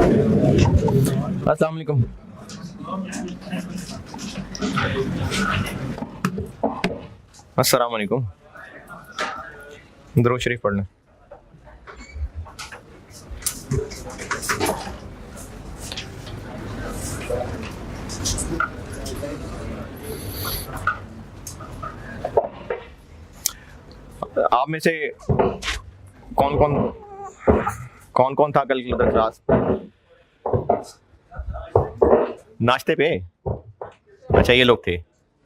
अस्सलाम वालेकुम। अस्सलाम वालेकुम। दुरूद शरीफ पढ़ना। आप में से कौन कौन था कल की क्लास? नाश्ते पे? अच्छा, ये लोग थे,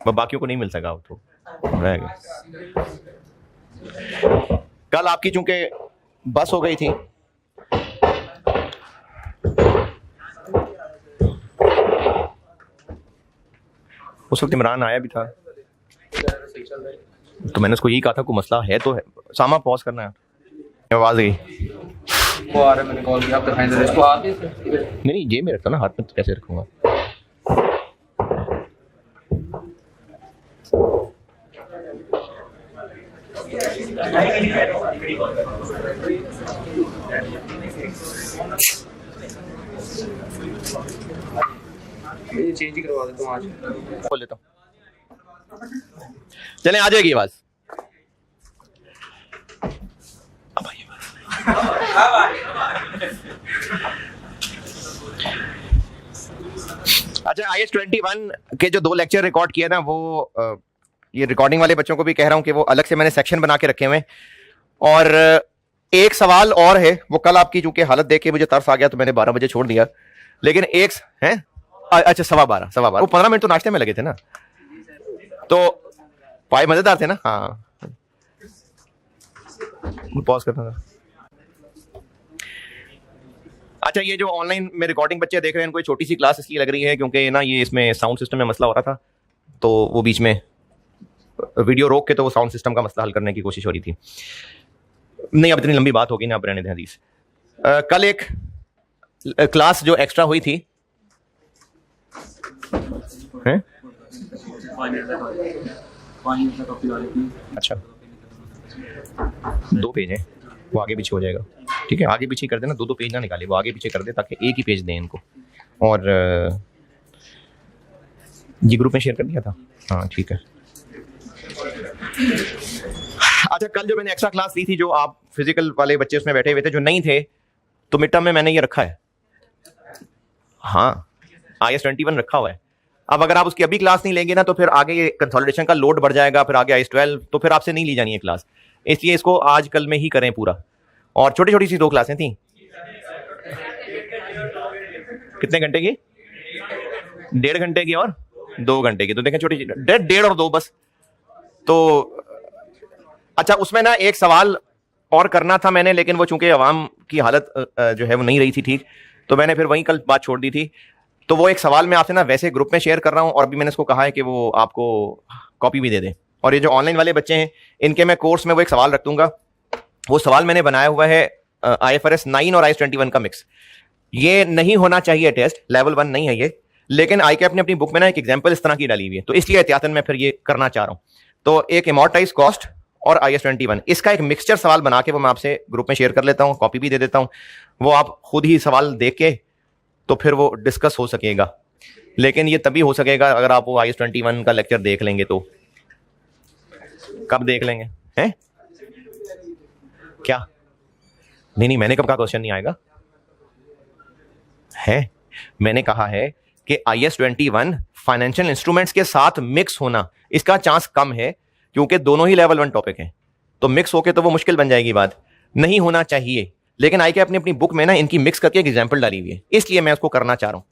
वो बाकियों को नहीं मिल सका, वो तो रह गए। कल आपकी चूंकि बस हो गई थी, उस वक्त इमरान आया भी था, तो मैंने उसको यही कहा था कोई मसला है तो है। सामा पॉज करना है। आवाज गई, वो आ रहा है, मैंने कॉल किया, आप दिखाएं जरा इसको। आप नहीं ये में रखता ना, हाथ में तो कैसे रखूंगा? ये चेंज ही करवा देता हूँ आज। खोल लेता हूँ, चलें आ जाएगी आवाज। अच्छा, IS-21 के जो 2 लेक्चर रिकॉर्ड किए ना, वो ये रिकॉर्डिंग वाले बच्चों को भी कह रहा हूं कि वो अलग से मैंने सेक्शन बना के रखे हुए। और एक सवाल और है, वो कल आपकी चूंकि हालत देख के मुझे तरस आ गया तो मैंने 12 बजे छोड़ दिया। लेकिन एक है, अच्छा 12:15 वो 15 मिनट तो नाश्ते में लगे थे ना, तो पाए मजेदार थे ना। हाँ, पॉज करना था। अच्छा, ये जो ऑनलाइन में रिकॉर्डिंग बच्चे देख रहे हैं, इनको छोटी सी क्लास इसलिए लग रही है क्योंकि ना ये इसमें साउंड सिस्टम में मसला हो रहा था, तो वो बीच में वीडियो रोक के तो वो साउंड सिस्टम का मसला हल करने की कोशिश हो रही थी। नहीं, अब इतनी लंबी बात होगी ना, अब रहने दें हदीस। कल एक क्लास जो एक्स्ट्रा हुई थी है? अच्छा, 2 पेज है, वो आगे पीछे हो जाएगा। ठीक है, आगे पीछे कर देना, 2 पेज ना निकाले, वो आगे पीछे कर दे ताकि एक ही पेज दें इनको। और ये ग्रुप में शेयर कर दिया था। हाँ ठीक है। अच्छा, कल जो मैंने एक्स्ट्रा क्लास ली थी, जो आप फिजिकल वाले बच्चे उसमें बैठे हुए थे जो नहीं थे, तो मिड टर्म में मैंने ये रखा है। हाँ, IS-21 रखा हुआ है। अब अगर आप उसकी अभी क्लास नहीं लेंगे ना, तो फिर आगे ये कंसोलिडेशन का लोड बढ़ जाएगा, फिर आगे IS-12, तो फिर आपसे नहीं ली जानी है क्लास। इसलिए इसको आज कल में ही करें पूरा। और छोटी छोटी सी 2 क्लासें थी। कितने घंटे की? 1.5 घंटे की और 2 घंटे की, तो देखें छोटी 1.5 और 2 बस। तो अच्छा, उसमें ना एक सवाल और करना था मैंने, लेकिन वो चूंकि अवाम की हालत जो है वो नहीं रही थी ठीक, तो मैंने फिर वहीं कल बात छोड़ दी थी। तो वो एक सवाल मैं आपसे ना वैसे ग्रुप में शेयर कर रहा हूं, और अभी मैंने इसको कहा है कि वो आपको कॉपी भी दे दें। और ये जो ऑनलाइन वाले बच्चे हैं, इनके मैं कोर्स में वो एक सवाल रख दूंगा। वो सवाल मैंने बनाया हुआ है IFRS 9 और IS-21 का मिक्स। ये नहीं होना चाहिए टेस्ट, लेवल 1 नहीं है ये, लेकिन ICAP ने अपनी बुक में ना एक एग्जांपल इस तरह की डाली हुई है, तो इसलिए एहतियातन मैं फिर ये करना चाह रहा हूं। तो एक एमोर्टाइज कॉस्ट और IS-21, इसका एक मिक्सचर सवाल बना के वो मैं आपसे ग्रुप में शेयर कर लेता हूं, कॉपी भी दे देता हूं। वो आप खुद ही सवाल देख के तो फिर वो डिस्कस हो सकेगा, लेकिन ये तभी हो सकेगा अगर आप वो IS-21 का लेक्चर देख लेंगे। तो कब देख लेंगे हैं? क्या? नहीं, मैंने कब कहा क्वेश्चन नहीं आएगा है? मैंने कहा है कि IS-21 फाइनेंशियल इंस्ट्रूमेंट्स के साथ मिक्स होना, इसका चांस कम है क्योंकि दोनों ही लेवल 1 टॉपिक हैं, तो मिक्स होके तो वो मुश्किल बन जाएगी बात, नहीं होना चाहिए। लेकिन ICAP ने अपनी बुक में ना इनकी मिक्स करके एक एग्जांपल डाली हुई है, इसलिए मैं उसको करना चाह रहा हूं।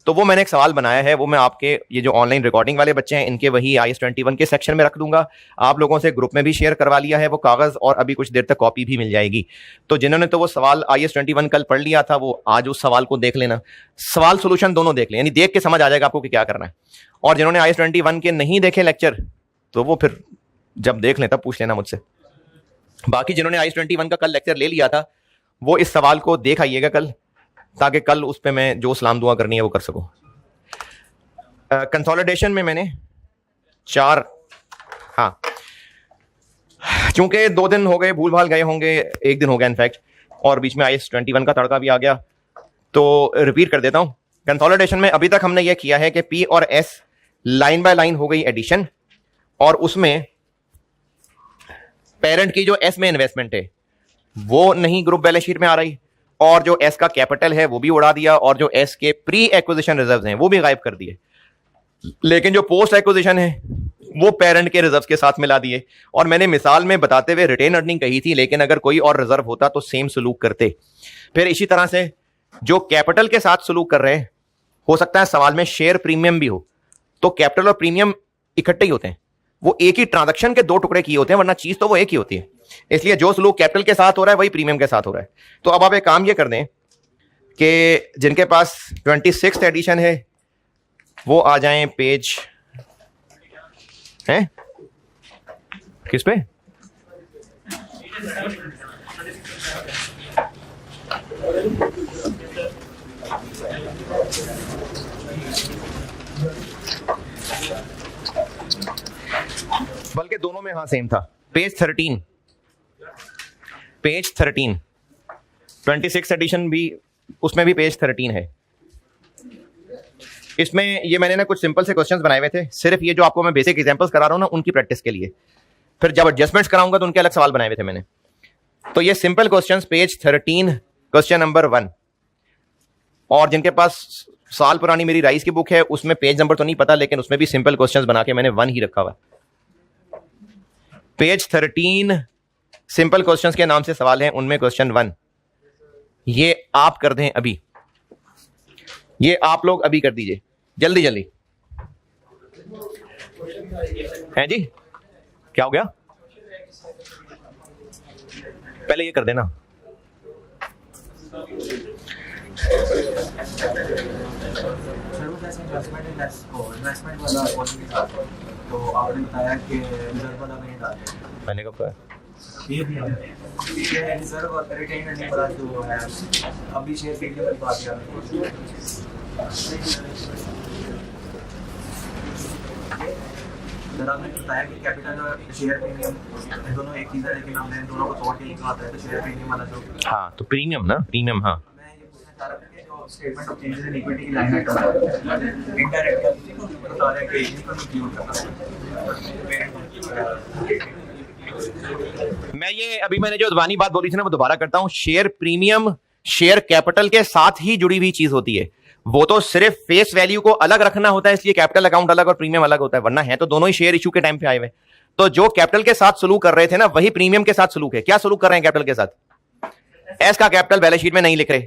तो वो मैंने एक सवाल बनाया है, वो मैं आपके ये जो ऑनलाइन रिकॉर्डिंग वाले बच्चे हैं इनके वही IS-21 के सेक्शन में रख दूंगा। आप लोगों से ग्रुप में भी शेयर करवा लिया है वो कागज, और अभी कुछ देर तक कॉपी भी मिल जाएगी। तो जिन्होंने तो वो सवाल IS-21 कल पढ़ लिया था, वो आज उस सवाल को देख लेना, सवाल सोल्यूशन दोनों देख लें, यानी देख के समझ आ जाएगा आपको कि क्या करना है। और जिन्होंने IS-21 के नहीं देखे लेक्चर, तो वो फिर जब देख लें तब पूछ लेना मुझसे। बाकी जिन्होंने IS-21 का कल लेक्चर ले लिया था, वो इस सवाल को देख आइएगा कल, ताकि कल उस पर मैं जो सलाम दुआ करनी है वो कर सकूं। कंसोलिडेशन में मैंने 4, हाँ चूंकि 2 दिन हो गए, भूल भाल गए होंगे, 1 दिन हो गया इनफैक्ट, और बीच में IS-21 का तड़का भी आ गया, तो रिपीट कर देता हूं। कंसोलिडेशन में अभी तक हमने यह किया है कि पी और एस लाइन बाय लाइन हो गई एडिशन, और उसमें पेरेंट की जो एस में इन्वेस्टमेंट है वो नहीं ग्रुप बैलेंस शीट में आ रही, और जो एस का कैपिटल है वो भी उड़ा दिया, और जो एस के प्री एक्विजिशन रिजर्व्स हैं वो भी गायब कर दिए। लेकिन जो पोस्ट एक्विजिशन है वो पेरेंट के रिजर्व्स के साथ मिला दिए। और मैंने मिसाल में बताते हुए रिटेन अर्निंग कही थी, लेकिन अगर कोई और रिजर्व होता तो सेम सलूक करते। फिर इसी तरह से जो कैपिटल के साथ सलूक कर रहे हैं, हो सकता है सवाल में शेयर प्रीमियम भी हो, तो कैपिटल और प्रीमियम इकट्ठे ही होते हैं, वो एक ही ट्रांजैक्शन के दो टुकड़े किए होते हैं, वरना चीज तो वो एक ही होती है। इसलिए जो सलूक कैपिटल के साथ हो रहा है वही प्रीमियम के साथ हो रहा है। तो अब आप एक काम ये कर दें कि जिनके पास 26th एडिशन है वो आ जाएं पेज है किस पे, बल्कि दोनों में हाँ सेम था। पेज 13 26 एडिशन भी, उसमें भी पेज 13 है। इसमें ये मैंने ना कुछ सिंपल से क्वेश्चंस बनाए हुए थे, सिर्फ ये जो आपको मैं बेसिक एग्जांपल्स करा रहा हूं ना उनकी प्रैक्टिस के लिए। फिर जब एडजस्टमेंट्स कराऊंगा तो उनके अलग सवाल बनाए हुए थे मैंने। तो ये simple questions page 13 question number 1, और जिनके पास साल पुरानी मेरी राइस की बुक है उसमें पेज नंबर तो नहीं पता, लेकिन उसमें भी सिंपल क्वेश्चंस बना के मैंने 1 ही रखा हुआ। पेज 13 सिंपल क्वेश्चंस के नाम से सवाल हैं, उनमें क्वेश्चन 1 ये आप कर दें अभी, ये आप लोग अभी कर दीजिए जल्दी जल्दी। हैं जी, क्या हो गया? पहले ये कर देना। इन्वेस्टमेंट वाला तो आपने बताया कि रिजर्व वाला नहीं डालते, मैंने कब कहा? ये भी है रिजर्व और रिटेन अर्निंग वाला जो है अभी शेयर प्रीमियम की बात कर रहे हैं। सर आपने बताया कि कैपिटल और शेयर प्रीमियम दोनों एक चीज है, लेकिन हमने दोनों को तोड़ के लिखा होता है, तो शेयर प्रीमियम वाला जो हाँ तो प्रीमियम ना, प्रीमियम। हाँ मैं ये पूछना चाह रहा था कि जो statement of changes in equity की लाइन आइटम है इनडायरेक्ट बता रहा है कि इनको इंक्लूड करना। मैं ये अभी मैंने जो दबानी बात बोली थी ना वो दोबारा करता हूं। शेयर प्रीमियम शेयर कैपिटल के साथ ही जुड़ी हुई चीज होती है, वो तो सिर्फ फेस वैल्यू को अलग रखना होता है, इसलिए कैपिटल अकाउंट अलग और प्रीमियम अलग होता है, वरना है तो दोनों ही शेयर इशू के टाइम पे आए हुए। तो जो कैपिटल के साथ सलूक कर रहे थे ना वही प्रीमियम के साथ सलूक है। क्या सलूक कर रहे हैं कैपिटल के साथ? एस का कैपिटल बैलेंस शीट में नहीं लिख रहे,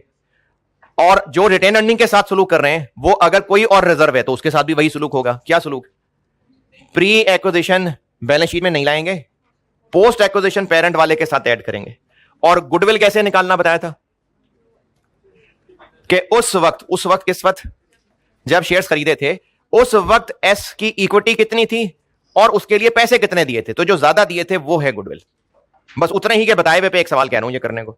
और जो रिटेन अर्निंग के साथ सलूक कर रहे हैं वो अगर कोई और रिजर्व है तो उसके साथ भी वही सलूक होगा। क्या सलूक? प्री एक्विजिशन बैलेंस शीट में नहीं लाएंगे, पोस्ट एक्विजिशन पेरेंट वाले के साथ ऐड करेंगे। और गुडविल कैसे निकालना बताया था कि उस वक्त किस वक्त जब शेयर्स खरीदे थे उस वक्त एस की इक्विटी कितनी थी और उसके लिए पैसे कितने दिए थे, तो जो ज्यादा दिए थे वो है गुडविल। बस उतने ही के बताए हुए पे एक सवाल कह रहा हूं ये करने को।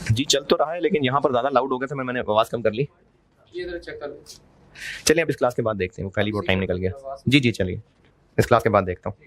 जी चल तो रहा है, लेकिन यहां पर ज्यादा लाउड हो गया था, मैंने आवाज कम कर ली। ये इधर चेक कर लो। चलिए अब इस क्लास के बाद देखते हैं, खाली बहुत टाइम निकल गया। जी जी चलिए इस क्लास के बाद देखता हूँ।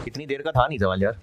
इतनी देर का था नहीं सवाल यार।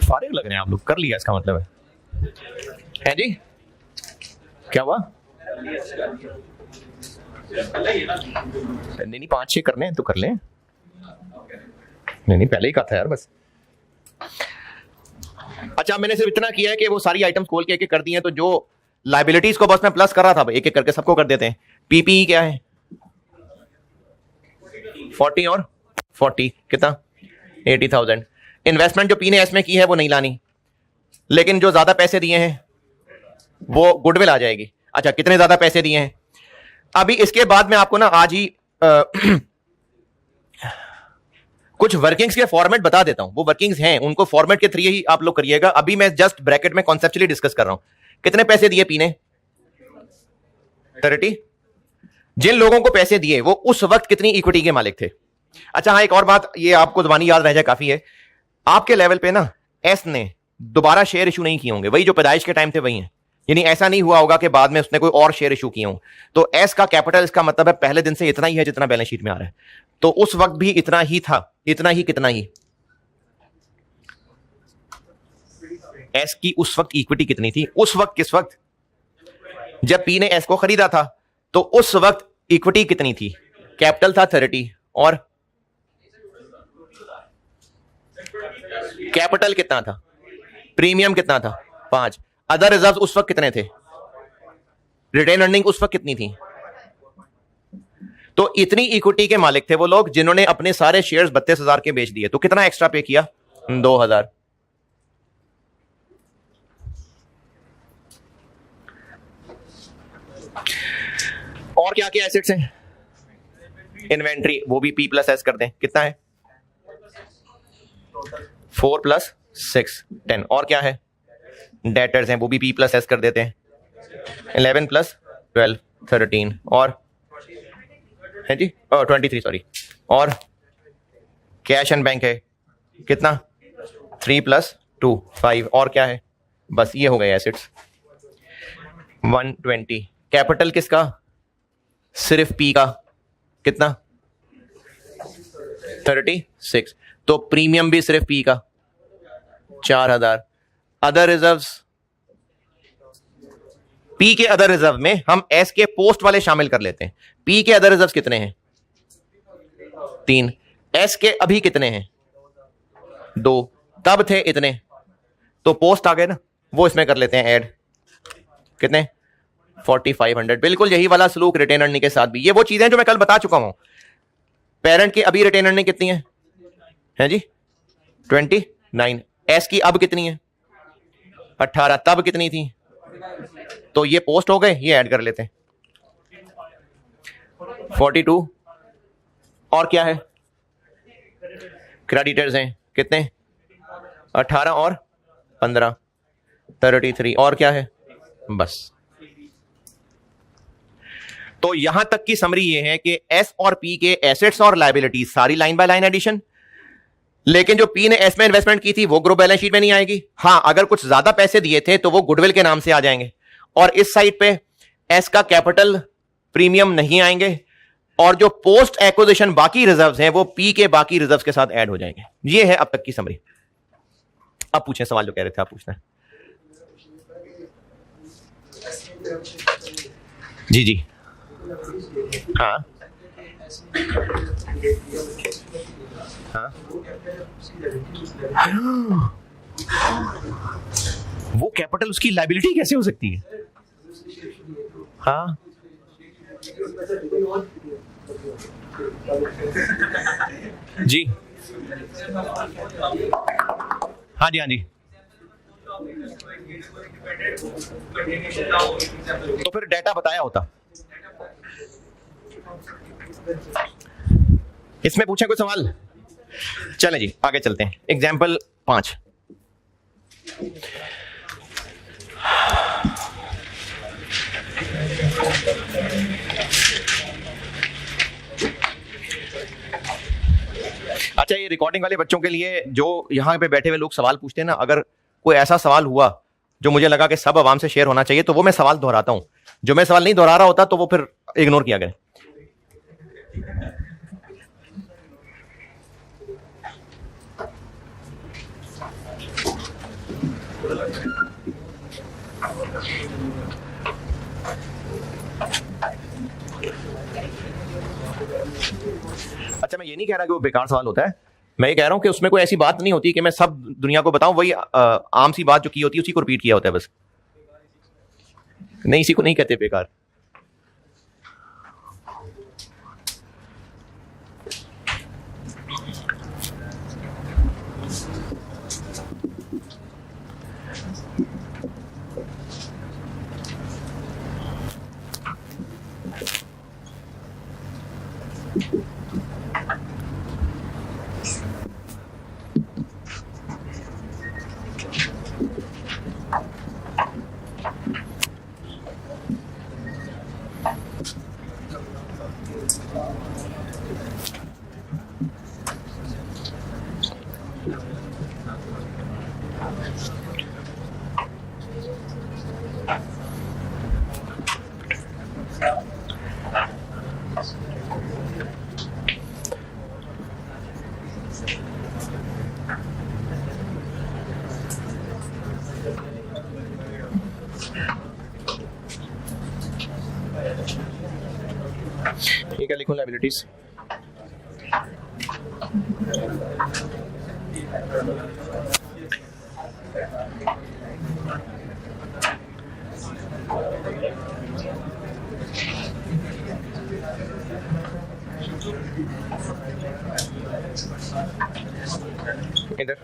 फारिग लग रहे हैं आप लोग, कर लिया इसका मतलब है जी? क्या हुआ? नहीं 5-6 करने हैं तो कर लें। नहीं पहले ही कहा था यार बस। अच्छा मैंने सिर्फ इतना किया है कि वो सारी आइटम्स खोल के एक एक कर दी हैं, तो जो लाइबिलिटीज को बस मैं प्लस कर रहा था, एक एक करके सबको कर देते हैं। पीपीई क्या है? 40 और 40 कितना? 80,000। इन्वेस्टमेंट जो पी ने इसमें की है वो नहीं लानी, लेकिन जो ज्यादा पैसे दिए हैं वो गुडविल आ जाएगी। अच्छा कितने ज्यादा पैसे दिए हैं? अभी इसके बाद मैं आपको ना आज ही कुछ वर्किंग्स के फॉर्मेट बता देता हूं, वो वर्किंग्स हैं, उनको फॉर्मेट के थ्रू ही आप लोग करिएगा। अभी मैं जस्ट ब्रैकेट में कॉन्सेप्चुअली डिस्कस कर रहा हूं। कितने पैसे दिए पी ने? 30। जिन लोगों को पैसे दिए वो उस वक्त कितनी इक्विटी के मालिक थे? अच्छा हाँ, एक और बात, ये आपको जुबानी याद रह जाए काफी है। आपके लेवल पे ना एस ने दोबारा शेयर इशू नहीं किए होंगे, वही जो पैदाइश के टाइम थे वही हैं। यानी ऐसा नहीं हुआ होगा कि बाद में उसने कोई और शेयर इशू किए हों। तो एस का कैपिटल, इसका मतलब है पहले दिन से इतना ही है जितना बैलेंस शीट में आ रहा है। तो उस वक्त भी इतना ही था, इतना ही, कितना ही। एस की उस वक्त इक्विटी कितनी थी? उस वक्त, किस वक्त? जब पी ने एस को खरीदा था, तो उस वक्त इक्विटी कितनी थी? कैपिटल था 30 और कैपिटल कितना था? प्रीमियम कितना था? 5। अदर रिजर्व उस वक्त कितने थे? रिटेन अर्निंग उस वक्त कितनी थी? तो इतनी इक्विटी के मालिक थे वो लोग जिन्होंने अपने सारे शेयर्स 32,000 के बेच दिए। तो कितना एक्स्ट्रा पे किया? 2,000। और क्या क्या एसेट्स हैं? इन्वेंट्री, वो भी P प्लस एस कर दें। कितना है? 4 + 6 10। और क्या है? डेटर्स हैं, वो भी P प्लस एस कर देते हैं। 11 + 12 13। और है जी 23, सॉरी। और कैश एंड बैंक है कितना? 3 + 2 5। और क्या है? बस ये हो गए एसेट्स 120। कैपिटल किसका? सिर्फ P का। कितना? 36। तो प्रीमियम भी सिर्फ P का 4,000। अदर रिजर्व्स, P के अदर रिजर्व में हम S के पोस्ट वाले शामिल कर लेते हैं। P के अदर रिजर्व्स कितने हैं? 3। S के अभी कितने हैं? 2। तब थे इतने, तो पोस्ट आ गए ना, वो इसमें कर लेते हैं ऐड। कितने? 4,500। बिल्कुल यही वाला सलूक रिटेन अर्निंग के साथ भी। ये वो चीजें जो मैं कल बता चुका हूं। पेरेंट की अभी रिटेन अर्निंग कितनी है जी? 29। एस की अब कितनी है? 18। तब कितनी थी? तो ये पोस्ट हो गए, ये ऐड कर लेते हैं 42। और क्या है? क्रेडिटर्स हैं कितने? 18 और 15 33। और क्या है? बस। तो यहां तक की समरी ये है कि एस और पी के एसेट्स और लायबिलिटीज सारी लाइन बाय लाइन एडिशन, लेकिन जो पी ने एस में इन्वेस्टमेंट की थी वो ग्रुप बैलेंस शीट में नहीं आएगी। हां, अगर कुछ ज्यादा पैसे दिए थे तो वो गुडविल के नाम से आ जाएंगे। और इस साइड पे एस का कैपिटल, प्रीमियम नहीं आएंगे। और जो पोस्ट एक्विजिशन बाकी रिजर्व्स हैं वो पी के बाकी रिजर्व्स के साथ ऐड हो जाएंगे। ये है अब तक की समरी। अब पूछें सवाल जो कह रहे थे आप पूछना है। जी जी हाँ हाँ। वो कैपिटल उसकी लायबिलिटी कैसे हो सकती है? हाँ जी हाँ जी हाँ जी। तो फिर डेटा बताया होता। इसमें पूछे कोई सवाल? चलें जी आगे चलते हैं। एग्जाम्पल 5। अच्छा, ये रिकॉर्डिंग वाले बच्चों के लिए जो यहाँ पे बैठे हुए लोग सवाल पूछते हैं ना, अगर कोई ऐसा सवाल हुआ जो मुझे लगा कि सब आवाम से शेयर होना चाहिए तो वो मैं सवाल दोहराता हूं। जो मैं सवाल नहीं दोहरा रहा होता तो वो फिर इग्नोर किया गया। अच्छा, मैं ये नहीं कह रहा कि वो बेकार सवाल होता है। मैं ये कह रहा हूं कि उसमें कोई ऐसी बात नहीं होती कि मैं सब दुनिया को बताऊं। वही आम सी बात जो की होती है उसी को रिपीट किया होता है बस। नहीं, इसी को नहीं कहते बेकार। ठीक है, लिखूं लायबिलिटीज। इधर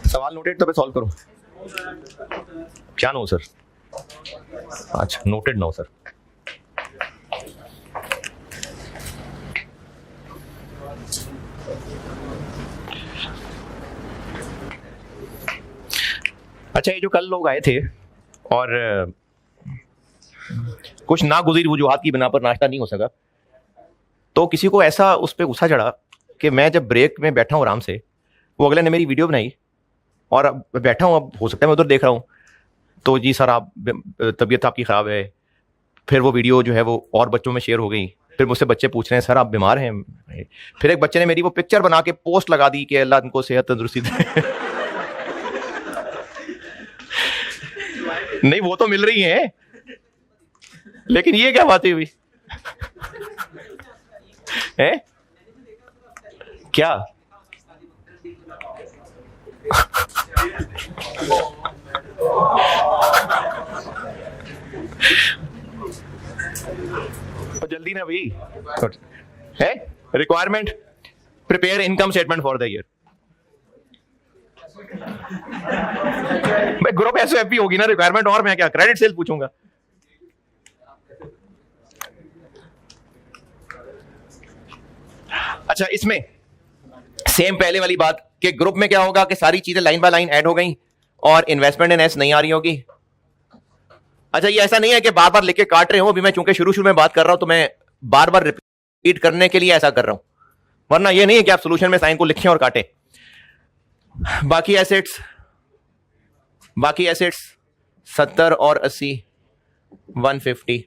सवाल नोटेड तो मैं सॉल्व करूं? क्या नो सर? अच्छा, नोटेड नो सर। अच्छा, ये जो कल लोग आए थे और कुछ नागुज़ीर वजूहात की बिना पर नाश्ता नहीं हो सका, तो किसी को ऐसा उस पर गुस्सा चढ़ा कि मैं जब ब्रेक में बैठा हूँ आराम से, वो अगले ने मेरी वीडियो बनाई और अब बैठा हूँ, अब हो सकता है मैं उधर देख रहा हूँ, तो जी सर आप तबीयत आपकी ख़राब है। फिर वो वीडियो जो है वो और बच्चों में शेयर हो गई। फिर मुझसे बच्चे पूछ रहे हैं सर आप बीमार हैं। फिर एक बच्चे ने मेरी वो पिक्चर बना के पोस्ट लगा दी कि अल्लाह उनको सेहत तंदुरुस्ती दे। नहीं, वो तो मिल रही है, लेकिन ये क्या बात हुई है? क्या तो जल्दी ना भाई है। Requirement prepare income statement for the year. मैं ग्रुप एसओएफपी होगी ना रिक्वायरमेंट, और मैं क्या क्रेडिट सेल पूछूंगा? अच्छा, इसमें सेम पहले वाली बात कि ग्रुप में क्या होगा कि सारी चीजें लाइन बाय लाइन ऐड हो गई और इन्वेस्टमेंट इन एस नहीं आ रही होगी। अच्छा, ये ऐसा नहीं है कि बार बार लिख के काट रहे हो। अभी मैं चूंकि शुरू में बात कर रहा हूं तो मैं बार बार रिपीट करने के लिए ऐसा कर रहा हूं, वरना ये नहीं है कि आप सोल्यूशन में साइन को लिखें और काटें। बाकी एसेट्स 70 और 80 150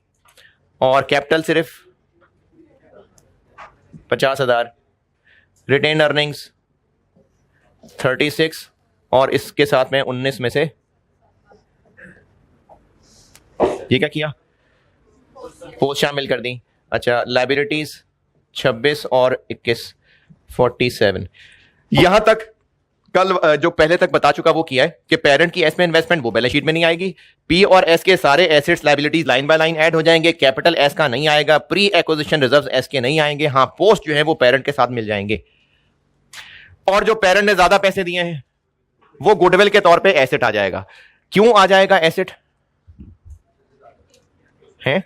और कैपिटल सिर्फ 50,000। रिटेन अर्निंग्स 36 और इसके साथ में 19 में से ये क्या किया, पोस्ट शामिल कर दी। अच्छा, लायबिलिटीज 26 और 21 47। यहां तक कल जो पहले तक बता चुका वो किया है कि पेरेंट की एस में इन्वेस्टमेंट वो बैलेंस शीट में नहीं आएगी। पी और एस के सारे assets liabilities line by line add हो जाएंगे। कैपिटल एस का नहीं आएगा, प्री एक्विजिशन रिजर्व्स एस के नहीं आएंगे। हाँ, पोस्ट जो है वो पेरेंट के साथ मिल जाएंगे। और जो पेरेंट ने ज्यादा पैसे दिए हैं वो गुडविल के तौर पे एसेट आ जाएगा। क्यों आ जाएगा एसेट है?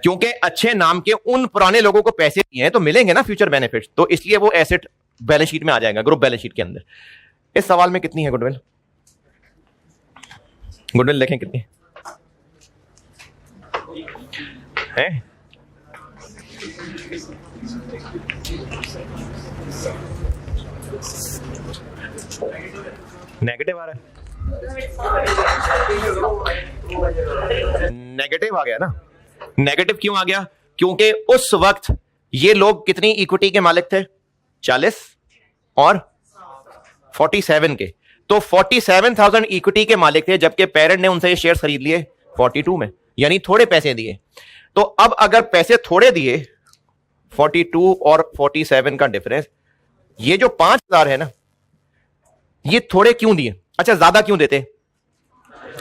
क्योंकि अच्छे नाम के उन पुराने लोगों को पैसे दिए हैं तो मिलेंगे ना फ्यूचर बेनिफिट्स, तो इसलिए वो एसेट बैलेंस शीट में आ जाएगा, ग्रुप बैलेंस शीट के अंदर। इस सवाल में कितनी है गुडविल? गुडविल देखें कितनी है? नेगेटिव आ रहा है, नेगेटिव आ गया ना। नेगेटिव क्यों आ गया? क्योंकि उस वक्त ये लोग कितनी इक्विटी के मालिक थे? 40 और 47 के। तो 47,000 इक्विटी के मालिक थे, जबकि पेरेंट ने उनसे ये शेयर खरीद लिए 42 में, यानी थोड़े पैसे दिए। तो अब अगर पैसे थोड़े दिए 42 और 47 का डिफरेंस, ये जो 5,000 है ना, ये थोड़े क्यों दिए? अच्छा, ज्यादा क्यों देते?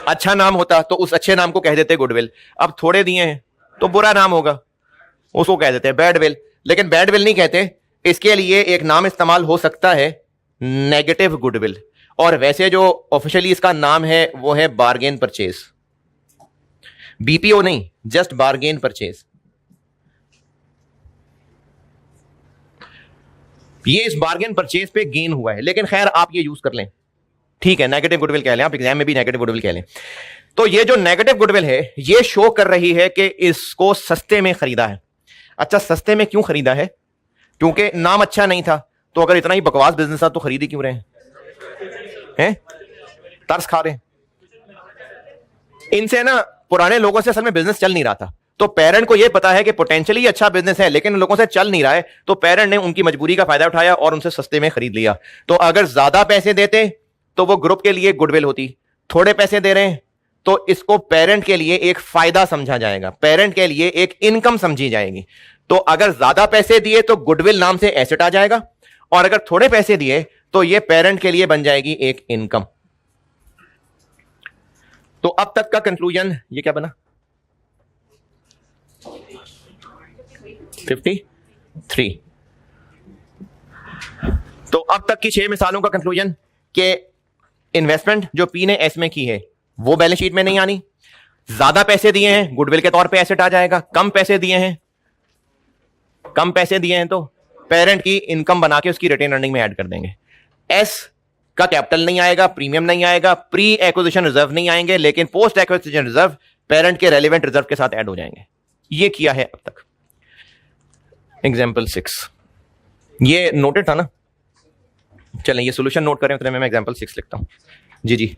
अच्छा नाम होता तो उस अच्छे नाम को कह देते गुडविल, अब थोड़े दिए हैं तो बुरा नाम होगा, उसको कह देते हैं बैडविल। लेकिन बैडविल नहीं कहते, इसके लिए एक नाम इस्तेमाल हो सकता है, नेगेटिव गुडविल। और वैसे जो ऑफिशियली इसका नाम है वो है बार्गेन परचेज, बीपीओ नहीं, जस्ट बार्गेन परचेज। ये इस बार्गेन परचेज पे गेन हुआ है, लेकिन खैर आप ये यूज कर लें, ठीक है, नेगेटिव गुडविल कह लें, आप एग्जाम में भी नेगेटिव गुडविल कह लें। तो ये जो नेगेटिव गुडविल है ये शो कर रही है कि इसको सस्ते में खरीदा है। अच्छा, सस्ते में क्यों खरीदा है? क्योंकि नाम अच्छा नहीं था। तो अगर इतना ही बकवास बिजनेस था तो खरीद ही क्यों रहे हैं? तरस खा रहे हैं। इनसे ना पुराने लोगों से असल में बिजनेस चल नहीं रहा था, तो पेरेंट को यह पता है कि पोटेंशियली अच्छा बिजनेस है लेकिन लोगों से चल नहीं रहा है, तो पेरेंट ने उनकी मजबूरी का फायदा उठाया और उनसे सस्ते में खरीद लिया। तो अगर ज्यादा पैसे देते तो वो ग्रुप के लिए गुडविल होती, थोड़े पैसे दे रहे हैं तो इसको पेरेंट के लिए एक फायदा समझा जाएगा, पेरेंट के लिए एक इनकम समझी जाएगी। तो अगर ज्यादा पैसे दिए तो गुडविल नाम से एसेट आ जाएगा, और अगर थोड़े पैसे दिए तो ये पेरेंट के लिए बन जाएगी एक इनकम। तो अब तक का कंक्लूजन ये क्या बना? 53। तो अब तक की 6 मिसालों का कंक्लूजन कि इन्वेस्टमेंट जो पी ने एस में की है वो बैलेंस शीट में नहीं आनी, ज्यादा पैसे दिए हैं गुडविल के तौर पे एसेट आ जाएगा, कम पैसे दिए हैं तो पेरेंट की इनकम बना के उसकी रिटेन अर्निंग में ऐड कर देंगे। एस का कैपिटल नहीं आएगा, प्रीमियम नहीं आएगा, प्री एक्विजिशन रिजर्व नहीं आएंगे, लेकिन पोस्ट एक्विजिशन रिजर्व पेरेंट के रेलेवेंट रिजर्व के साथ ऐड हो जाएंगे। ये किया है अब तक। एग्जाम्पल 6 ये नोटेड था ना? चलें ये सोल्यूशन नोट करें, उतने में मैं एग्जाम्पल 6 लिखता हूं। जी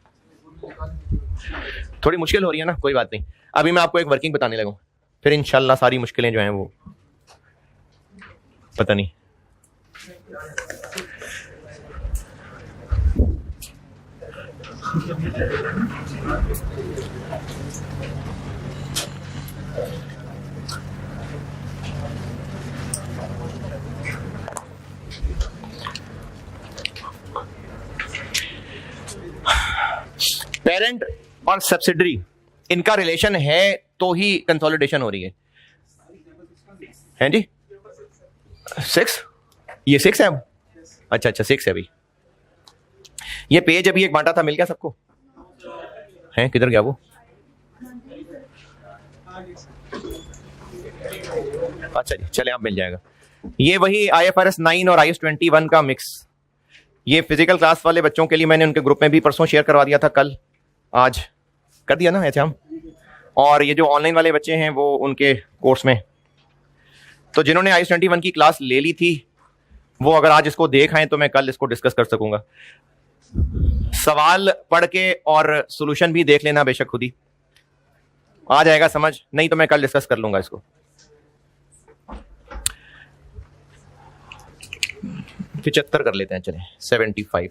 थोड़ी मुश्किल हो रही है ना, कोई बात नहीं, अभी मैं आपको एक वर्किंग बताने लगूं, फिर इंशाल्लाह सारी मुश्किलें जो हैं वो पता नहीं। पेरेंट और सब्सिडरी इनका रिलेशन है तो ही कंसोलिडेशन हो रही है जी। 6 ये 6 है अब? अच्छा 6 है अभी। ये पेज अभी एक बांटा था, मिल गया सबको? है किधर गया वो? अच्छा जी चले, आप मिल जाएगा। ये वही IFRS 9 और IAS 21 का मिक्स। ये फिजिकल क्लास वाले बच्चों के लिए मैंने उनके ग्रुप में भी परसों शेयर करवा दिया था, कल आज कर दिया ना ऐसे हम। और ये जो ऑनलाइन वाले बच्चे हैं वो उनके कोर्स में, तो जिन्होंने IAS 21 की क्लास ले ली थी वो अगर आज इसको देख आए तो मैं कल इसको डिस्कस कर सकूंगा। सवाल पढ़ के और सॉल्यूशन भी देख लेना बेशक, खुद ही आ जाएगा समझ, नहीं तो मैं कल डिस्कस कर लूंगा इसको। 75 कर लेते हैं, चलें 75।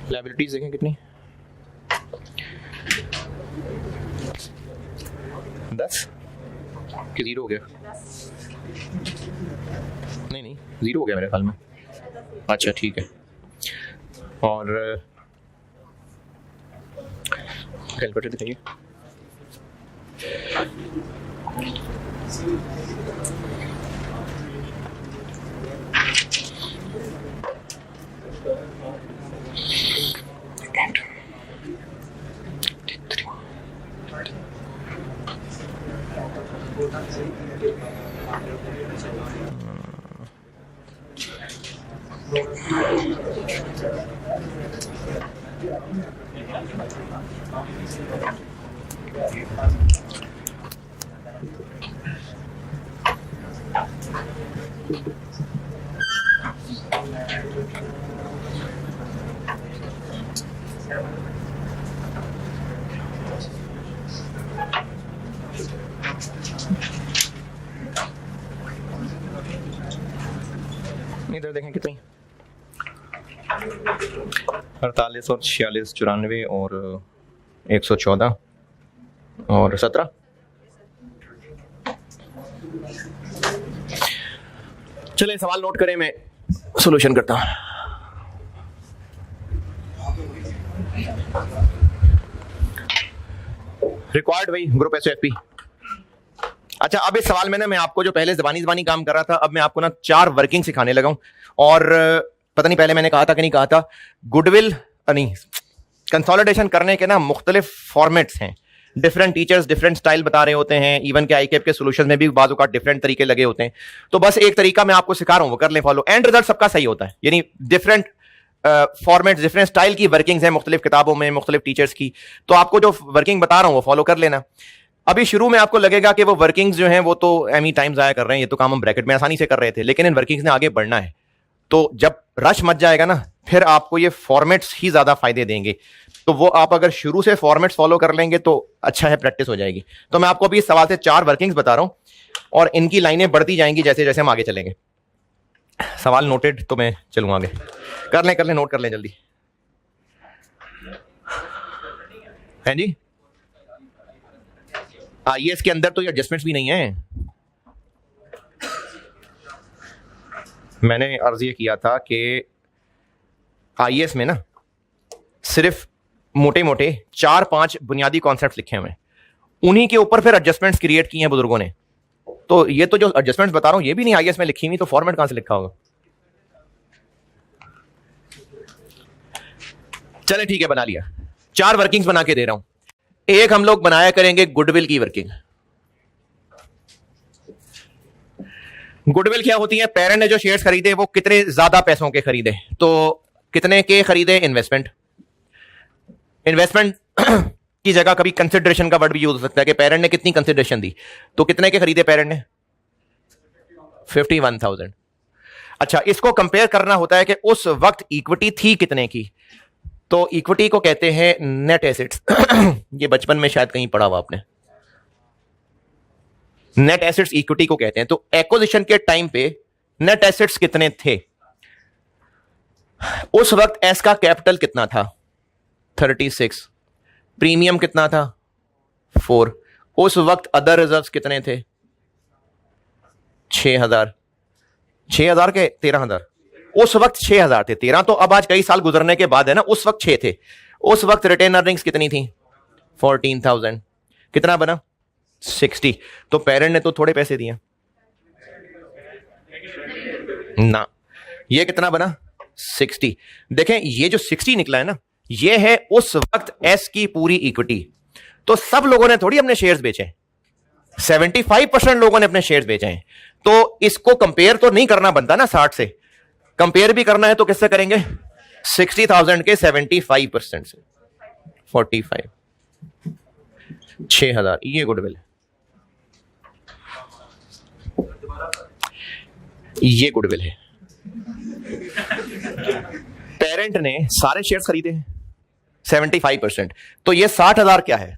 लायबिलिटीज देखें कितनी, 10। कि जीरो हो गया? नहीं नहीं, जीरो हो गया मेरे ख्याल में। अच्छा ठीक है। और कैलकुलेटर दिखाइए। इधर देखें कितनी, 48 और 46, 94 और 114 और 17। चलिए सवाल नोट करें, मैं सॉल्यूशन करता हूं। रिक्वायर्ड वही ग्रुप एसओएफपी। अच्छा, अब इस सवाल में ना मैं आपको जो पहले ज़बानी काम कर रहा था, अब मैं आपको ना 4 वर्किंग सिखाने लगा हूं। और पता नहीं पहले मैंने कहा था कि नहीं कहा था, गुडविल नहीं, कंसोलिडेशन करने के ना मुख्तलिफ फॉर्मेट्स हैं। डिफरेंट टीचर्स डिफरेंट स्टाइल बता रहे होते हैं, इवन के आईकेप के सोल्यूशन में भी बाज़ औक़ात डिफरेंट तरीके लगे होते हैं। तो बस एक तरीका मैं आपको सिखा रहा हूं, वो कर लें फॉलो, एंड रिजल्ट सबका सही होता है। यानी डिफरेंट फॉर्मेट, डिफरेंट स्टाइल की वर्किंग्स हैं मुख्तलिफ किताबों में, मुख्तलिफ टीचर्स की। तो आपको जो वर्किंग बता रहा हूं वो फॉलो कर लेना। अभी शुरू में आपको लगेगा कि वो वर्किंग्स जो हैं वो तो एमी टाइम ज़ाया कर रहे हैं, ये तो काम हम ब्रैकेट में आसानी से कर रहे थे, लेकिन इन वर्किंग्स ने आगे बढ़ना है। तो जब रश मच जाएगा ना, फिर आपको ये फॉर्मेट्स ही ज़्यादा फायदे देंगे। तो वो आप अगर शुरू से फॉर्मेट्स फॉलो कर लेंगे तो अच्छा है, प्रैक्टिस हो जाएगी। तो मैं आपको अभी इस सवाल से 4 वर्किंग्स बता रहा हूं और इनकी लाइनें बढ़ती जाएंगी जैसे जैसे हम आगे चलेंगे। सवाल नोटेड, तो मैं चलूँ आगे। कर लें, नोट कर लें जल्दी। हैं जी, आईएएस के अंदर तो ये एडजस्टमेंट्स भी नहीं है। मैंने अर्ज ये किया था कि आईएएस में ना सिर्फ मोटे मोटे 4-5 बुनियादी कॉन्सेप्ट्स लिखे हुए हैं, उन्हीं के ऊपर फिर एडजस्टमेंट्स क्रिएट किए हैं बुजुर्गों ने। तो ये तो जो एडजस्टमेंट्स बता रहा हूं ये भी नहीं आईएएस में लिखी हुई, तो फॉर्मेट कहां से लिखा होगा? चले ठीक है, बना लिया। 4 वर्किंग्स बना के दे रहा हूं। एक हम लोग बनाया करेंगे गुडविल की वर्किंग। गुडविल क्या होती है? पेरेंट ने जो शेयर्स खरीदे वो कितने ज्यादा पैसों के खरीदे, तो कितने के खरीदे? इन्वेस्टमेंट की जगह कभी कंसिडरेशन का वर्ड भी यूज हो सकता है कि पेरेंट ने कितनी कंसिडरेशन दी, तो कितने के खरीदे पेरेंट ने? 51,000। अच्छा, इसको कंपेयर करना होता है कि उस वक्त इक्विटी थी कितने की, तो इक्विटी को कहते हैं नेट एसेट्स। ये बचपन में शायद कहीं पढ़ा हुआ आपने, नेट एसेट्स इक्विटी को कहते हैं। तो एक्विजिशन के टाइम पे नेट एसेट्स कितने थे? उस वक्त एस का कैपिटल कितना था? 36। प्रीमियम कितना था? 4। उस वक्त अदर रिजर्व्स कितने थे? 6,000। 6,000 के 13,000? उस वक्त 6,000 थे, 13 तो अब आज कई साल गुजरने के बाद है ना, उस वक्त 6 थे। उस वक्त रिटेन अर्निंग्स कितनी थी? 14,000। कितना बना? 60। तो पेरेंट ने तो थोड़े पैसे दिए ना, ये कितना बना? 60। देखें, ये जो 60 निकला है ना, ये है उस वक्त एस की पूरी इक्विटी। तो सब लोगों ने थोड़ी अपने शेयर्स बेचे, 75% लोगों ने अपने शेयर्स बेचे हैं। तो इसको कंपेयर तो नहीं करना बनता ना 60 से, कंपेयर भी करना है तो किससे करेंगे? 60,000 के 75% से 45। 6,000 ये गुडविल है, ये गुडविल है। पेरेंट ने सारे शेयर्स खरीदे हैं 75%, तो ये 60,000 क्या है?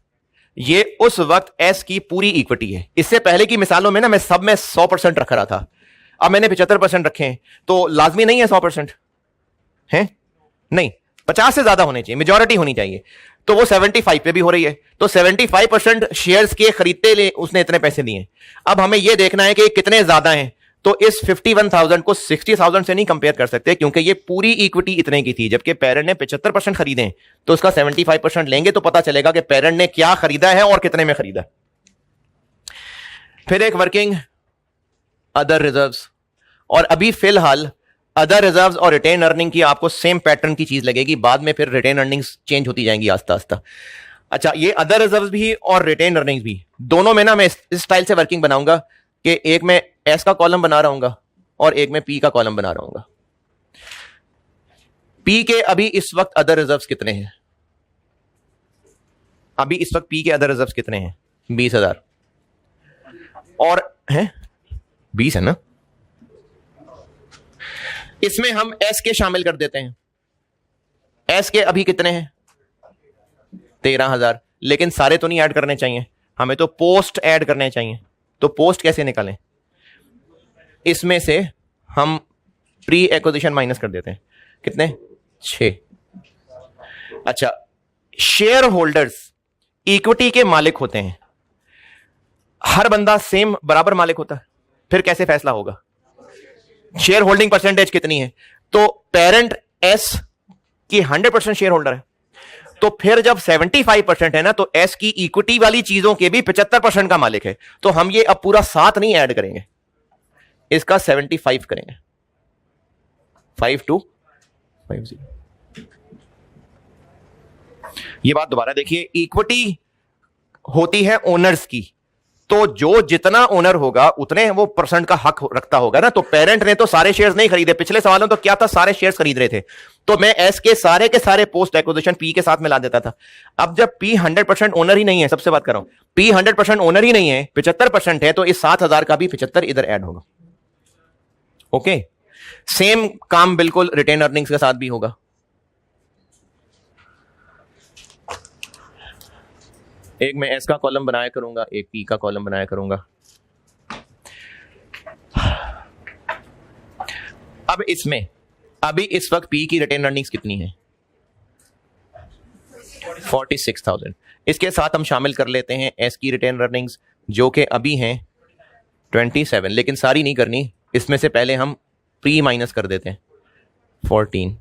ये उस वक्त एस की पूरी इक्विटी है। इससे पहले की मिसालों में ना मैं सब में 100% रख रहा था, अब मैंने 75% रखे हैं। तो लाजमी नहीं है 100% है, नहीं, 50 से ज्यादा होने चाहिए, मेजॉरिटी होनी चाहिए। तो वो 75 पे भी हो रही है, तो 75% शेयर्स के खरीदते ले उसने इतने पैसे दिए। अब हमें यह देखना है कि कितने ज्यादा हैं, तो इस 51,000 को 60,000 से नहीं कंपेयर कर सकते, क्योंकि ये पूरी इक्विटी इतने की थी, जबकि पेरेंट ने 75% खरीदे, तो उसका 75% लेंगे तो पता चलेगा कि पेरेंट ने क्या खरीदा है और कितने में खरीदा। फिर एक वर्किंग अदर रिजर्व्स, और अभी फिलहाल अदर रिजर्व्स और रिटेन अर्निंग की आपको सेम पैटर्न की चीज लगेगी, बाद में फिर रिटेन अर्निंग्स चेंज होती जाएंगी आस्ता आस्ता। अच्छा, ये अदर रिजर्व्स भी और रिटेन अर्निंग्स भी, दोनों में ना मैं इस स्टाइल से वर्किंग बनाऊंगा कि एक में एस का कॉलम बना रहा हूंगा और एक में पी का कॉलम बना रहा हूंगा। पी के अभी इस वक्त अदर रिजर्व्स कितने हैं? अभी इस वक्त पी के अदर रिजर्व्स कितने हैं? 20,000 और हैं 20 है ना। इसमें हम एस के शामिल कर देते हैं। एस के अभी कितने हैं? 13,000, लेकिन सारे तो नहीं ऐड करने चाहिए, हमें तो पोस्ट ऐड करने चाहिए। तो पोस्ट कैसे निकालें? इसमें से हम प्री एक्विजिशन माइनस कर देते हैं, कितने? 6। अच्छा, शेयर होल्डर्स इक्विटी के मालिक होते हैं, हर बंदा सेम बराबर मालिक होता है, फिर कैसे फैसला होगा? शेयर होल्डिंग परसेंटेज कितनी है? तो पेरेंट एस की 100% शेयर होल्डर है, तो फिर जब 75% है ना, तो एस की इक्विटी वाली चीजों के भी 75% का मालिक है, तो हम ये अब पूरा 7 नहीं ऐड करेंगे, इसका 75 करेंगे। 5250। ये बात दोबारा देखिए, इक्विटी होती है ओनर्स की, तो जो जितना ओनर होगा उतने वो परसेंट का हक रखता होगा ना। तो पेरेंट ने तो सारे शेयर्स नहीं खरीदे, पिछले सवालों तो क्या था, सारे शेयर्स खरीद रहे थे, तो मैं एस के सारे पोस्ट एक्विजिशन पी के साथ मिला देता था। अब जब पी 100% ओनर ही नहीं है, सबसे बात कर रहा हूं, पी 100% ओनर ही नहीं है, 75% है, तो इस 7,000 का भी 75 इधर ऐड होगा। ओके, सेम काम बिल्कुल रिटेन अर्निंग्स के साथ भी होगा। एक मैं एस का कॉलम बनाया करूंगा, एक पी का कॉलम बनाया करूंगा। अब इसमें अभी इस वक्त पी की रिटेन अर्निंग्स कितनी है? 46,000। इसके साथ हम शामिल कर लेते हैं एस की रिटेन अर्निंग्स, जो कि अभी हैं 27, लेकिन सारी नहीं करनी, इसमें से पहले हम प्री माइनस कर देते हैं 14,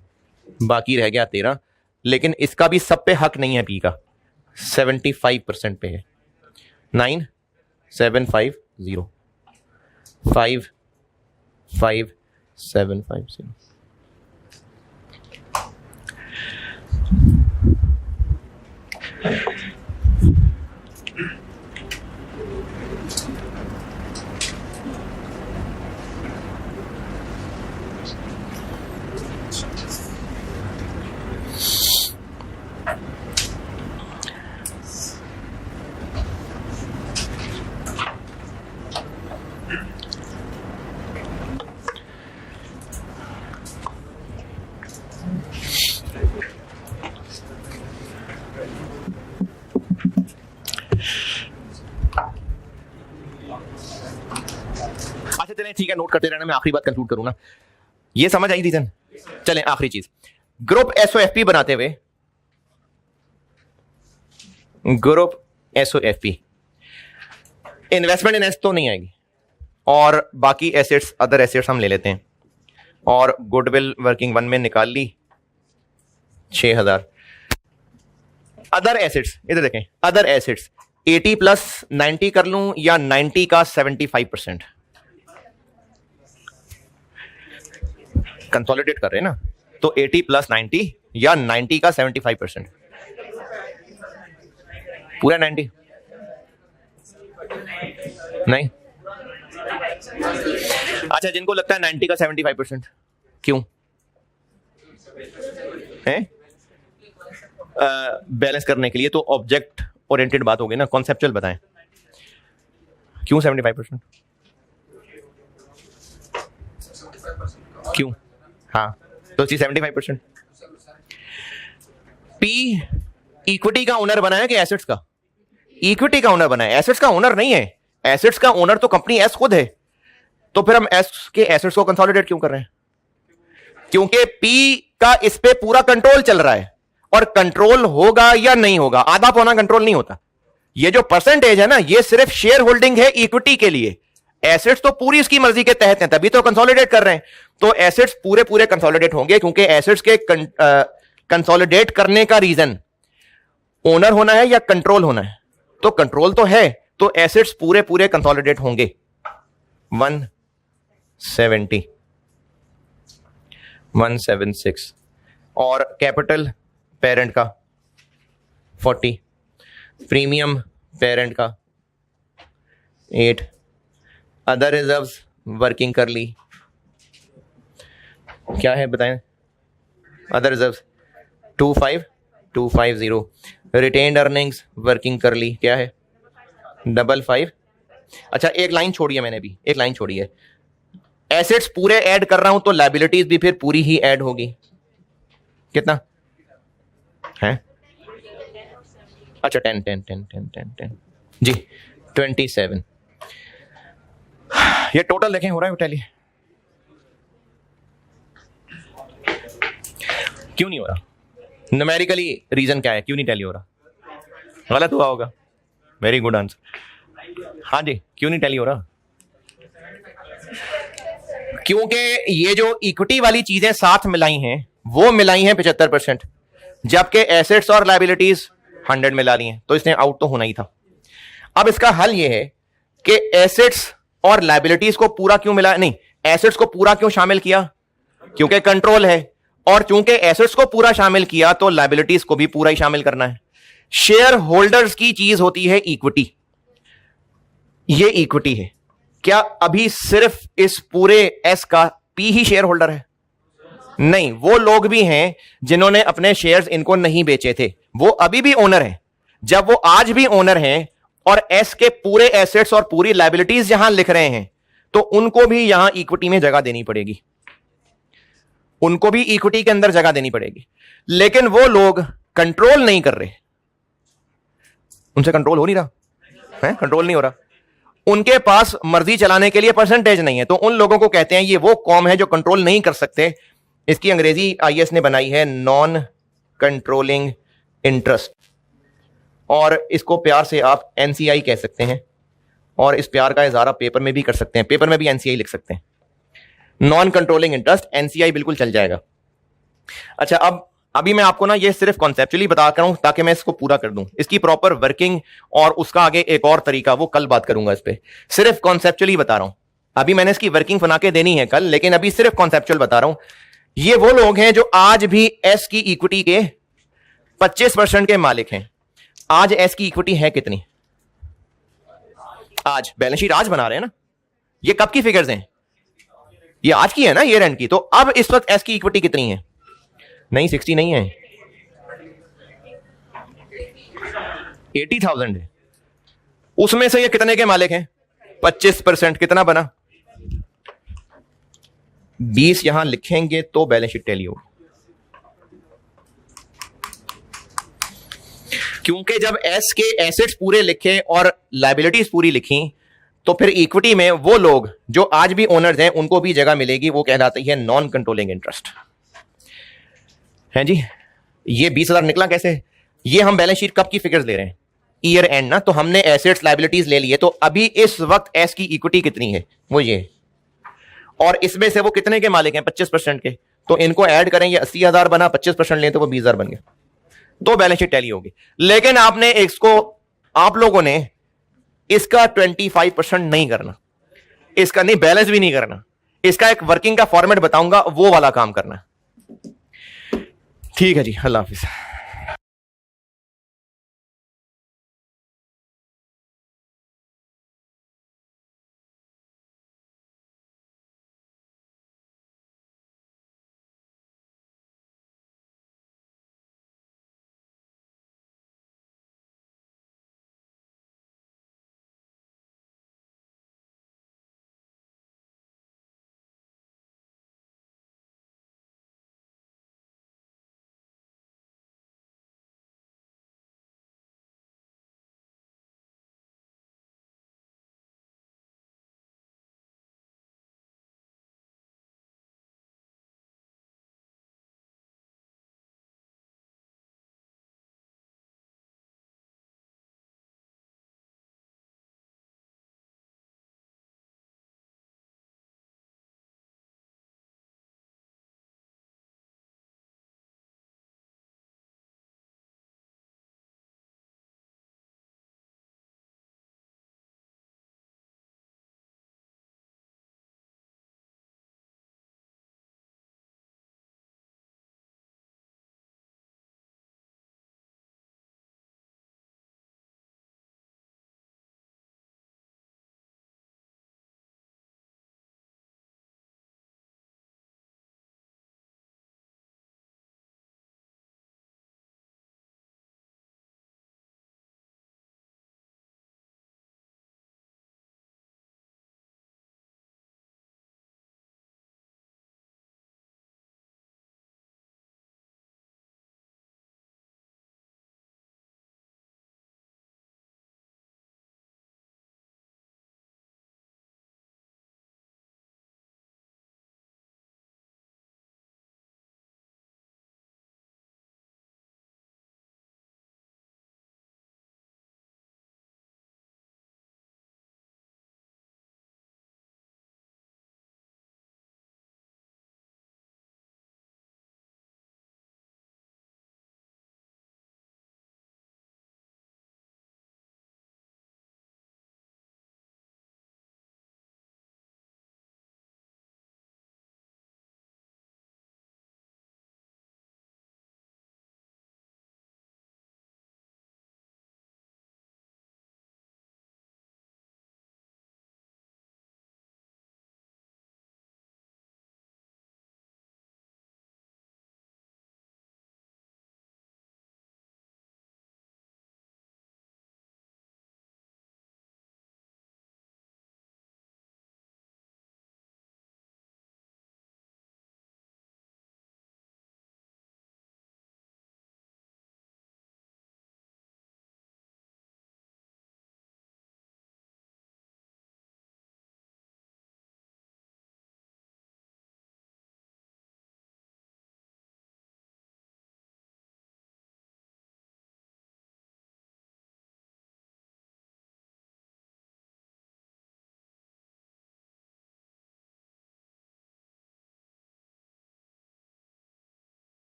बाकी रह गया 13, लेकिन इसका भी सब पे हक नहीं है, पी का 75% पे है। 9750 55750। चलें, ठीक है, नोट करते रहना, मैं आखिरी बात कंक्लूड करूंगा। ये समझ आई रीजन? चलें, आखिरी चीज, ग्रुप एसओएफपी बनाते हुए, ग्रुप एसओएफपी इन्वेस्टमेंट इन एस तो नहीं आएगी, और बाकी एसेट्स, अदर एसेट्स हम ले लेते हैं, और गुडविल वर्किंग 1 में निकाल ली 6,000। अदर एसेट्स, इधर देखें, अदर एसेट्स 80 + 90 कर लूं या 90 का 75%? कंसोलिडेट कर रहे हैं ना, तो 80 + 90 या 90 का 75%? पूरा 90 नहीं। अच्छा, जिनको लगता है 90 का 75%, क्यों है? बैलेंस करने के लिए, तो ऑब्जेक्ट ओरिएंटेड बात होगी ना, कॉन्सेप्चुअल बताएं, क्यों 75%? क्यों? हाँ, तो 75%। पी इक्विटी का ओनर बना है कि एसेट्स का? इक्विटी का ओनर बना है, एसेट्स का ओनर नहीं है। एसेट्स का ओनर तो कंपनी एस खुद है, तो फिर हम एस के एसेट्स को कंसोलिडेट क्यों कर रहे हैं? क्योंकि पी का इस पे पूरा कंट्रोल चल रहा है, और कंट्रोल होगा या नहीं होगा। आधा पौना कंट्रोल नहीं होता। ये जो परसेंटेज है ना, ये सिर्फ शेयर होल्डिंग है इक्विटी के लिए। एसेट्स तो पूरी इसकी मर्जी के तहत हैं, तभी तो कंसोलिडेट कर रहे हैं। तो एसेट्स पूरे पूरे कंसोलिडेट होंगे, क्योंकि एसेट्स के कंसोलिडेट करने का रीजन ओनर होना है या कंट्रोल होना है। तो कंट्रोल तो है, तो एसेट्स पूरे पूरे कंसोलिडेट होंगे। 170, 176 और कैपिटल पेरेंट का 40, प्रीमियम पेरेंट का 8, अदर रिजर्व्स वर्किंग कर ली, क्या है बताएं। Other reserves 25250, retained earnings working कर ली, क्या है 55। अच्छा एक लाइन छोड़ी है मैंने भी, एक लाइन छोड़ी है। एसेट्स पूरे ऐड कर रहा हूं तो लायबिलिटीज भी फिर पूरी ही ऐड होगी। कितना है? अच्छा 10 जी 27। ये टोटल देखें हो रहा है टैली? क्यों नहीं हो रहा? न्यूमेरिकली रीजन क्या है, क्यों नहीं टैली हो रहा? गलत हुआ होगा। Very good answer. हाँ जी, क्यों नहीं टैली हो रहा? क्योंकि ये जो इक्विटी वाली चीजें साथ मिलाई हैं, वो मिलाई हैं 75%, जबकि एसेट्स और लायबिलिटीज 100 मिला ली हैं, तो इसने आउट तो होना ही था। अब इसका हल ये है कि एसेट्स और लायबिलिटीज को पूरा क्यों मिला, नहीं एसेट्स को पूरा क्यों शामिल किया? क्योंकि कंट्रोल है, और चूंकि एसेट्स को पूरा शामिल किया तो लायबिलिटीज को भी पूरा ही शामिल करना है। शेयर होल्डर्स की चीज होती है इक्विटी, ये इक्विटी है। क्या अभी सिर्फ इस पूरे एस का पी ही शेयर होल्डर है? नहीं, वो लोग भी हैं जिन्होंने अपने शेयर्स इनको नहीं बेचे थे, वो अभी भी ओनर हैं। जब वो आज भी ओनर हैं और एस के पूरे एसेट्स और पूरी लायबिलिटीज यहां लिख रहे हैं, तो उनको भी यहां इक्विटी में जगह देनी पड़ेगी, उनको भी इक्विटी के अंदर जगह देनी पड़ेगी। लेकिन वो लोग कंट्रोल नहीं कर रहे, उनसे कंट्रोल हो नहीं रहा है, कंट्रोल नहीं हो रहा, उनके पास मर्जी चलाने के लिए परसेंटेज नहीं है। तो उन लोगों को कहते हैं ये वो कौम है जो कंट्रोल नहीं कर सकते। इसकी अंग्रेजी आईएएस ने बनाई है नॉन कंट्रोलिंग इंटरेस्ट, और इसको प्यार से आप एनसीआई कह सकते हैं, और इस प्यार का इजारा पेपर में भी कर सकते हैं, पेपर में भी एनसीआई लिख सकते हैं। नॉन कंट्रोलिंग इंटरेस्ट, एनसीआई बिल्कुल चल जाएगा। अच्छा अब अभी मैं आपको ना ये सिर्फ कॉन्सेप्चुअली बता कर रहा हूं ताकि मैं इसको पूरा कर दूं। इसकी प्रॉपर वर्किंग और उसका आगे एक और तरीका, वो कल बात करूंगा इस पे। सिर्फ कॉन्सेप्चुअली बता रहा हूं, अभी मैंने इसकी वर्किंग बना के देनी है कल, लेकिन अभी सिर्फ कॉन्सेप्चुअल बता रहा हूं। ये वो लोग हैं जो आज भी एस की इक्विटी के 25% के मालिक हैं। आज एस की इक्विटी है कितनी? आज बैलेंस शीट आज बना रहे हैं ना, ये कब की फिगर्स हैं? ये आज की है ना, ईयर एंड की। तो अब इस वक्त एस की इक्विटी कितनी है? नहीं 60 नहीं है, 80,000 है। उसमें से ये कितने के मालिक हैं? 25%। कितना बना? 20 यहां लिखेंगे तो बैलेंस शीट टैली होगी। क्योंकि जब एस के एसेट्स पूरे लिखे और लायबिलिटीज पूरी लिखी, तो फिर इक्विटी में वो लोग जो आज भी ओनर्स हैं उनको भी जगह मिलेगी, वो कहलाती है नॉन कंट्रोलिंग इंटरेस्ट। हैं जी, ये 20,000 निकला कैसे? ये हम बैलेंस शीट कब की फिगर्स ले रहे हैं? ईयर एंड ना, तो हमने एसेट्स लायबिलिटीज ले लिए। तो अभी इस वक्त एस की इक्विटी कितनी है? वो ये, और इसमें से वो कितने के मालिक हैं? 25% के। तो इनको ऐड करेंगे, 80,000 बना, 25% लें तो वो 20,000 बन गया, तो बैलेंस शीट टैली होगी। लेकिन आपने इसको, आप लोगों ने इसका 25% नहीं करना, इसका नहीं बैलेंस भी नहीं करना, इसका एक वर्किंग का फॉर्मेट बताऊंगा, वो वाला काम करना। ठीक है जी, अल्लाह हाफिज।